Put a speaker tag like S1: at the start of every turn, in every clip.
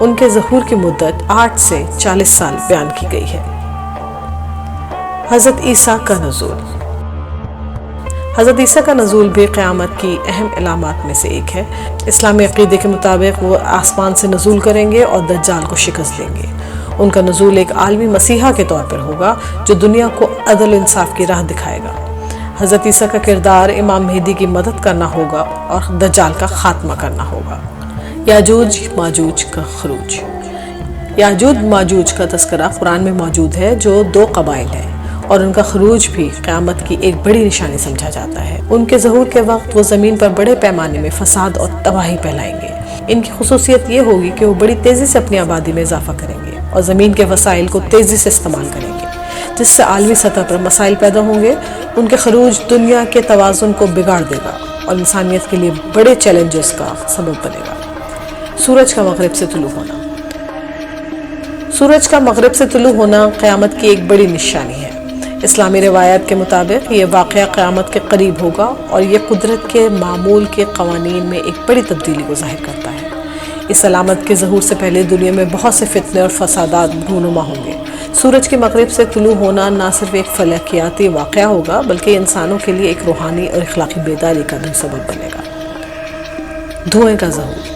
S1: ان کے ظہور کی مدت 8 سے 40 سال بیان کی گئی ہے۔ حضرت عیسیٰ کا نزول۔ حضرت عیسیٰ کا نزول بھی قیامت کی اہم علامات میں سے ایک ہے۔ اسلامی عقیدے کے مطابق وہ آسمان سے نزول کریں گے اور دجال کو شکست دیں گے۔ ان کا نزول ایک عالمی مسیحا کے طور پر ہوگا جو دنیا کو عدل و انصاف کی راہ دکھائے گا۔ حضرت عیسیٰ کا کردار امام مہدی کی مدد کرنا ہوگا اور دجال کا خاتمہ کرنا ہوگا۔ یاجوج ماجوج کا خروج۔ یاجوج ماجوج کا تذکرہ قرآن میں موجود ہے جو 2 قبائل ہیں، اور ان کا خروج بھی قیامت کی ایک بڑی نشانی سمجھا جاتا ہے۔ ان کے ظہور کے وقت وہ زمین پر بڑے پیمانے میں فساد اور تباہی پھیلائیں گے۔ ان کی خصوصیت یہ ہوگی کہ وہ بڑی تیزی سے اپنی آبادی میں اضافہ کریں گے اور زمین کے وسائل کو تیزی سے استعمال کریں گے، جس سے عالمی سطح پر مسائل پیدا ہوں گے۔ ان کے خروج دنیا کے توازن کو بگاڑ دے گا اور انسانیت کے لیے بڑے چیلنجز کا سبب بنے گا۔ سورج کا مغرب سے طلوع ہونا۔ سورج کا مغرب سے طلوع ہونا قیامت کی ایک بڑی نشانی ہے۔ اسلامی روایات کے مطابق یہ واقعہ قیامت کے قریب ہوگا اور یہ قدرت کے معمول کے قوانین میں ایک بڑی تبدیلی کو ظاہر کرتا ہے۔ اس علامت کے ظہور سے پہلے دنیا میں بہت سے فتنے اور فسادات رونما ہوں گے۔ سورج کے مغرب سے طلوع ہونا نہ صرف ایک فلکیاتی واقعہ ہوگا بلکہ انسانوں کے لیے ایک روحانی اور اخلاقی بیداری کا بھی سبب بنے گا۔ دھوئیں کا ظہور۔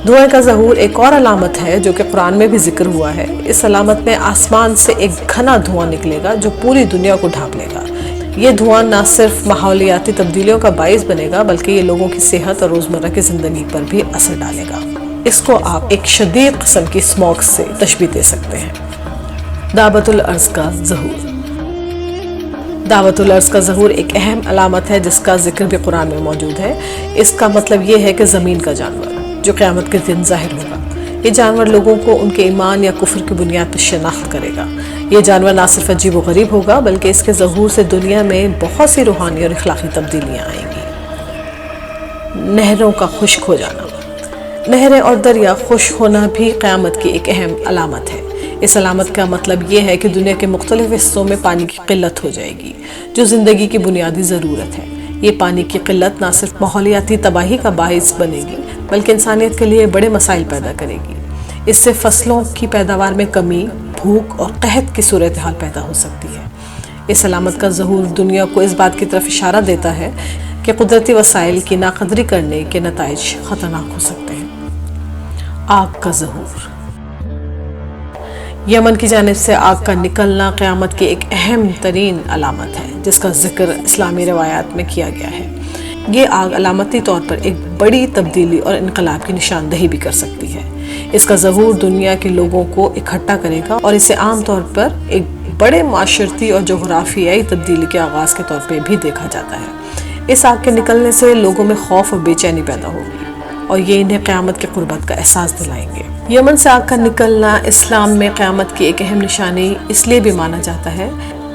S1: دھوئیں کا ظہور ایک اور علامت ہے جو کہ قرآن میں بھی ذکر ہوا ہے۔ اس علامت میں آسمان سے ایک گھنا دھواں نکلے گا جو پوری دنیا کو ڈھانپ لے گا۔ یہ دھواں نہ صرف ماحولیاتی تبدیلیوں کا باعث بنے گا بلکہ یہ لوگوں کی صحت اور روزمرہ کی زندگی پر بھی اثر ڈالے گا۔ اس کو آپ ایک شدید قسم کی اسموگ سے تشبیہ دے سکتے ہیں۔ دعوت الارض کا ظہور۔ دعوت الارض کا ظہور ایک اہم علامت ہے جس کا ذکر بھی قرآن میں موجود ہے۔ اس کا مطلب یہ ہے کہ زمین کا جانور جو قیامت کے دن ظاہر ہوگا، یہ جانور لوگوں کو ان کے ایمان یا کفر کی بنیاد پر شناخت کرے گا۔ یہ جانور نہ صرف عجیب و غریب ہوگا بلکہ اس کے ظہور سے دنیا میں بہت سی روحانی اور اخلاقی تبدیلیاں آئیں گی۔ نہروں کا خشک ہو جانا۔ نہریں اور دریا خشک ہونا بھی قیامت کی ایک اہم علامت ہے۔ اس علامت کا مطلب یہ ہے کہ دنیا کے مختلف حصوں میں پانی کی قلت ہو جائے گی جو زندگی کی بنیادی ضرورت ہے۔ یہ پانی کی قلت نہ صرف ماحولیاتی تباہی کا باعث بنے گی بلکہ انسانیت کے لیے بڑے مسائل پیدا کرے گی۔ اس سے فصلوں کی پیداوار میں کمی، بھوک اور قحط کی صورتحال پیدا ہو سکتی ہے۔ اس علامت کا ظہور دنیا کو اس بات کی طرف اشارہ دیتا ہے کہ قدرتی وسائل کی ناقدری کرنے کے نتائج خطرناک ہو سکتے ہیں۔ آگ کا ظہور۔ یمن کی جانب سے آگ کا نکلنا قیامت کی ایک اہم ترین علامت ہے جس کا ذکر اسلامی روایات میں کیا گیا ہے۔ یہ آگ علامتی طور پر ایک بڑی تبدیلی اور انقلاب کی نشاندہی بھی کر سکتی ہے۔ اس کا ظہور دنیا کے لوگوں کو اکٹھا کرے گا اور اسے عام طور پر ایک بڑے معاشرتی اور جغرافیائی تبدیلی کے آغاز کے طور پہ بھی دیکھا جاتا ہے۔ اس آگ کے نکلنے سے لوگوں میں خوف اور بے چینی پیدا ہوگی اور یہ انہیں قیامت کی قربت کا احساس دلائیں گے۔ یمن سے آگ کا نکلنا اسلام میں قیامت کی ایک اہم نشانی اس لیے بھی مانا جاتا ہے۔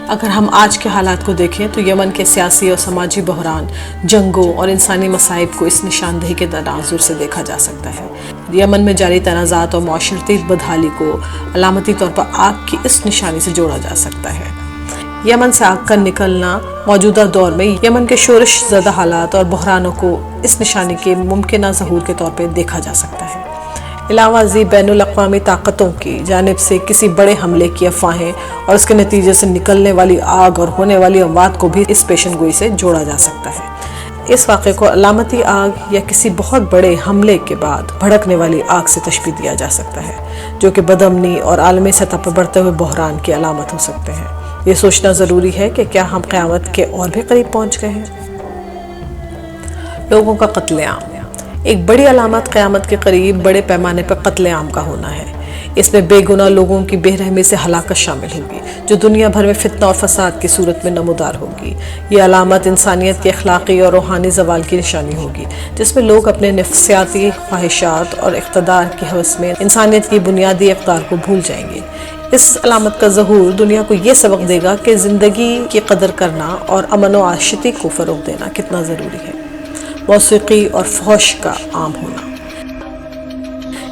S1: اگر ہم آج کے حالات کو دیکھیں تو یمن کے سیاسی اور سماجی بحران، جنگوں اور انسانی مصائب کو اس نشاندہی کے تناظر سے دیکھا جا سکتا ہے۔ یمن میں جاری تنازعات اور معاشرتی بدحالی کو علامتی طور پر آگ کی اس نشانی سے جوڑا جا سکتا ہے۔ یمن سے آگ کا نکلنا موجودہ دور میں یمن کے شورش زدہ حالات اور بحرانوں کو اس نشانی کے ممکنہ ظہور کے طور پہ دیکھا جا سکتا ہے۔ علاوہ ازیں بین الاقوامی طاقتوں کی جانب سے کسی بڑے حملے کی افواہیں اور اس کے نتیجے سے نکلنے والی آگ اور ہونے والی اموات کو بھی اس پیشن گوئی سے جوڑا جا سکتا ہے۔ اس واقعے کو علامتی آگ یا کسی بہت بڑے حملے کے بعد بھڑکنے والی آگ سے تشبیہ دیا جا سکتا ہے جو کہ بدامنی اور عالمی سطح پر بڑھتے ہوئے بحران کی علامت ہو سکتے ہیں۔ یہ سوچنا ضروری ہے کہ کیا ہم قیامت کے اور بھی قریب پہنچ گئے ہیں۔ لوگوں کا قتل عام۔ ایک بڑی علامت قیامت کے قریب بڑے پیمانے پر قتل عام کا ہونا ہے۔ اس میں بے گناہ لوگوں کی بے رحمی سے ہلاکت شامل ہوگی جو دنیا بھر میں فتنہ اور فساد کی صورت میں نمودار ہوگی۔ یہ علامت انسانیت کے اخلاقی اور روحانی زوال کی نشانی ہوگی جس میں لوگ اپنے نفسیاتی خواہشات اور اقتدار کی ہوس میں انسانیت کی بنیادی اقدار کو بھول جائیں گے۔ اس علامت کا ظہور دنیا کو یہ سبق دے گا کہ زندگی کی قدر کرنا اور امن و عاشتی کو فروغ دینا کتنا ضروری ہے۔ موسیقی اور فحش کا عام ہونا۔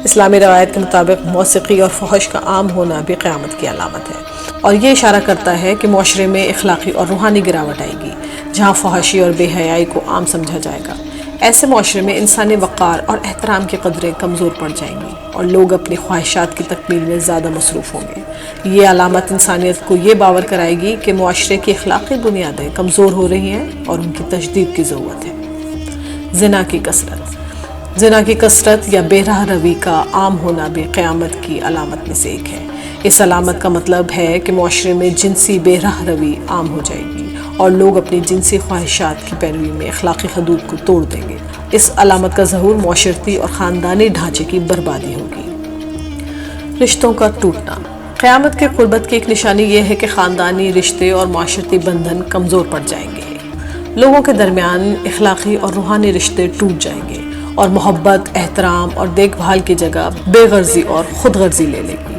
S1: اسلامی روایت کے مطابق موسیقی اور فحش کا عام ہونا بھی قیامت کی علامت ہے اور یہ اشارہ کرتا ہے کہ معاشرے میں اخلاقی اور روحانی گراوٹ آئے گی جہاں فحاشی اور بے حیائی کو عام سمجھا جائے گا۔ ایسے معاشرے میں انسانی وقار اور احترام کی قدریں کمزور پڑ جائیں گی اور لوگ اپنی خواہشات کی تکمیل میں زیادہ مصروف ہوں گے۔ یہ علامت انسانیت کو یہ باور کرائے گی کہ معاشرے کی اخلاقی بنیادیں کمزور ہو رہی ہیں اور ان کی تجدید کی ضرورت ہے۔ زنا کی کثرت یا بے راہ روی کا عام ہونا بھی قیامت کی علامت میں سے ایک ہے۔ اس علامت کا مطلب ہے کہ معاشرے میں جنسی بے راہ روی عام ہو جائے گی اور لوگ اپنی جنسی خواہشات کی پیروی میں اخلاقی حدود کو توڑ دیں گے۔ اس علامت کا ظہور معاشرتی اور خاندانی ڈھانچے کی بربادی ہوگی۔ رشتوں کا ٹوٹنا۔ قیامت کے قربت کی ایک نشانی یہ ہے کہ خاندانی رشتے اور معاشرتی بندھن کمزور پڑ جائیں گے۔ لوگوں کے درمیان اخلاقی اور روحانی رشتے ٹوٹ جائیں گے اور محبت، احترام اور دیکھ بھال کی جگہ بے غرضی اور خود غرضی لے لے گی۔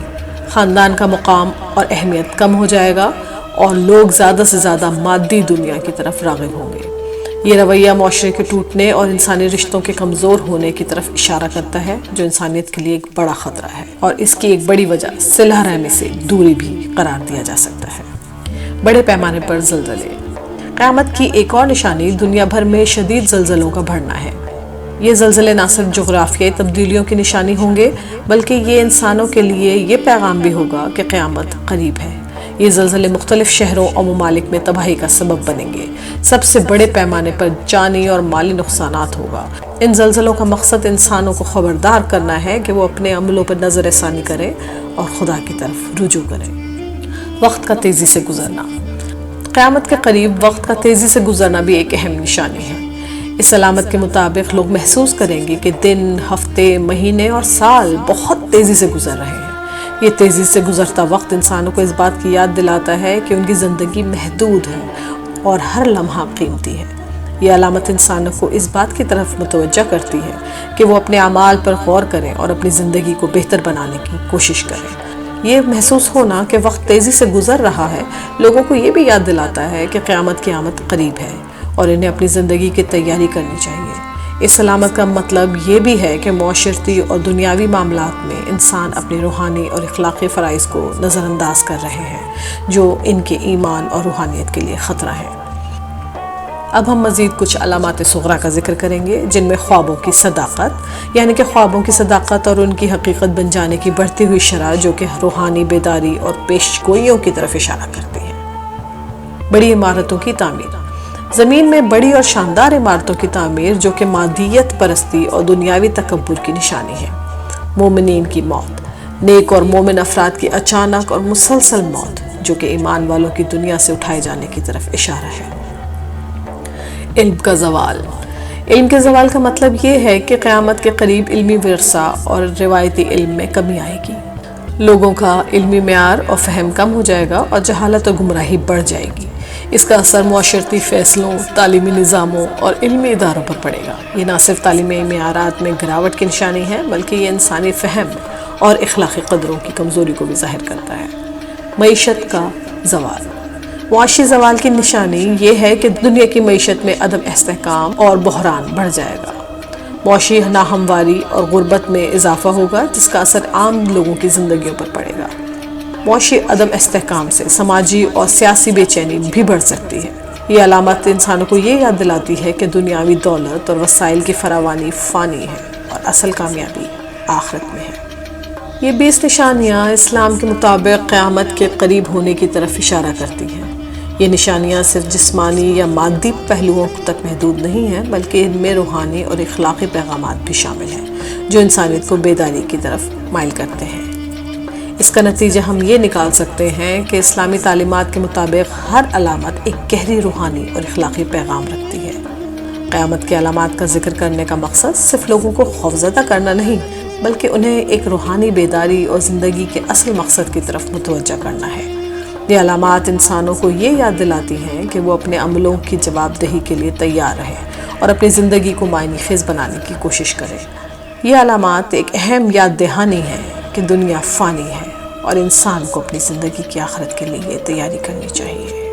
S1: خاندان کا مقام اور اہمیت کم ہو جائے گا اور لوگ زیادہ سے زیادہ مادی دنیا کی طرف راغب ہوں گے۔ یہ رویہ معاشرے کے ٹوٹنے اور انسانی رشتوں کے کمزور ہونے کی طرف اشارہ کرتا ہے، جو انسانیت کے لیے ایک بڑا خطرہ ہے، اور اس کی ایک بڑی وجہ صلہ رحمی سے دوری بھی قرار دیا جا سکتا ہے۔ بڑے پیمانے پر زلزلے۔ قیامت کی ایک اور نشانی دنیا بھر میں شدید زلزلوں کا بڑھنا ہے۔ یہ زلزلے نہ صرف جغرافیائی تبدیلیوں کی نشانی ہوں گے، بلکہ یہ انسانوں کے لیے یہ پیغام بھی ہوگا کہ قیامت قریب ہے۔ یہ زلزلے مختلف شہروں اور ممالک میں تباہی کا سبب بنیں گے۔ سب سے بڑے پیمانے پر جانی اور مالی نقصانات ہوگا۔ ان زلزلوں کا مقصد انسانوں کو خبردار کرنا ہے کہ وہ اپنے عملوں پر نظر ثانی کریں اور خدا کی طرف رجوع کریں۔ وقت کا تیزی سے گزرنا۔ قیامت کے قریب وقت کا تیزی سے گزرنا بھی ایک اہم نشانی ہے۔ اس علامت کے مطابق لوگ محسوس کریں گے کہ دن، ہفتے، مہینے اور سال بہت تیزی سے گزر رہے ہیں۔ یہ تیزی سے گزرتا وقت انسانوں کو اس بات کی یاد دلاتا ہے کہ ان کی زندگی محدود ہے اور ہر لمحہ قیمتی ہے۔ یہ علامت انسانوں کو اس بات کی طرف متوجہ کرتی ہے کہ وہ اپنے اعمال پر غور کریں اور اپنی زندگی کو بہتر بنانے کی کوشش کریں۔ یہ محسوس ہونا کہ وقت تیزی سے گزر رہا ہے لوگوں کو یہ بھی یاد دلاتا ہے کہ قیامت کی آمد قریب ہے اور انہیں اپنی زندگی کی تیاری کرنی چاہیے۔ اس علامت کا مطلب یہ بھی ہے کہ معاشرتی اور دنیاوی معاملات میں انسان اپنی روحانی اور اخلاقی فرائض کو نظر انداز کر رہے ہیں، جو ان کے ایمان اور روحانیت کے لیے خطرہ ہے۔ اب ہم مزید کچھ علامات صغریٰ کا ذکر کریں گے، جن میں خوابوں کی صداقت، یعنی کہ خوابوں کی صداقت اور ان کی حقیقت بن جانے کی بڑھتی ہوئی شرح، جو کہ روحانی بیداری اور پیش گوئیوں کی طرف اشارہ کرتی ہے۔ بڑی عمارتوں کی تعمیر۔ زمین میں بڑی اور شاندار عمارتوں کی تعمیر، جو کہ مادیت پرستی اور دنیاوی تکبر کی نشانی ہے۔ مومنین کی موت۔ نیک اور مومن افراد کی اچانک اور مسلسل موت، جو کہ ایمان والوں کی دنیا سے اٹھائے جانے کی طرف اشارہ ہے۔ علم کا زوال۔ علم کے زوال کا مطلب یہ ہے کہ قیامت کے قریب علمی ورثہ اور روایتی علم میں کمی آئے گی۔ لوگوں کا علمی معیار اور فہم کم ہو جائے گا اور جہالت و گمراہی بڑھ جائے گی۔ اس کا اثر معاشرتی فیصلوں، تعلیمی نظاموں اور علمی اداروں پر پڑے گا۔ یہ نہ صرف تعلیمی معیارات میں گراوٹ کی نشانی ہے، بلکہ یہ انسانی فہم اور اخلاقی قدروں کی کمزوری کو بھی ظاہر کرتا ہے۔ معیشت کا زوال۔ معاشی زوال کی نشانی یہ ہے کہ دنیا کی معیشت میں عدم استحکام اور بحران بڑھ جائے گا۔ معاشی ناہمواری اور غربت میں اضافہ ہوگا، جس کا اثر عام لوگوں کی زندگیوں پر پڑے گا۔ معاشی عدم استحکام سے سماجی اور سیاسی بے چینی بھی بڑھ سکتی ہے۔ یہ علامت انسانوں کو یہ یاد دلاتی ہے کہ دنیاوی دولت اور وسائل کی فراوانی فانی ہے اور اصل کامیابی آخرت میں ہے۔ یہ 20 نشانیاں اسلام کے مطابق قیامت کے قریب ہونے کی طرف اشارہ کرتی ہیں۔ یہ نشانیاں صرف جسمانی یا مادی پہلوؤں تک محدود نہیں ہیں، بلکہ ان میں روحانی اور اخلاقی پیغامات بھی شامل ہیں، جو انسانیت کو بیداری کی طرف مائل کرتے ہیں۔ اس کا نتیجہ ہم یہ نکال سکتے ہیں کہ اسلامی تعلیمات کے مطابق ہر علامت ایک گہری روحانی اور اخلاقی پیغام رکھتی ہے۔ قیامت کی علامات کا ذکر کرنے کا مقصد صرف لوگوں کو خوفزدہ کرنا نہیں، بلکہ انہیں ایک روحانی بیداری اور زندگی کے اصل مقصد کی طرف متوجہ کرنا ہے۔ یہ علامات انسانوں کو یہ یاد دلاتی ہیں کہ وہ اپنے عملوں کی جواب دہی کے لیے تیار رہیں اور اپنی زندگی کو معنی خیز بنانے کی کوشش کریں۔ یہ علامات ایک اہم یاد دہانی ہے کہ دنیا فانی ہے اور انسان کو اپنی زندگی کی آخرت کے لیے تیاری کرنی چاہیے۔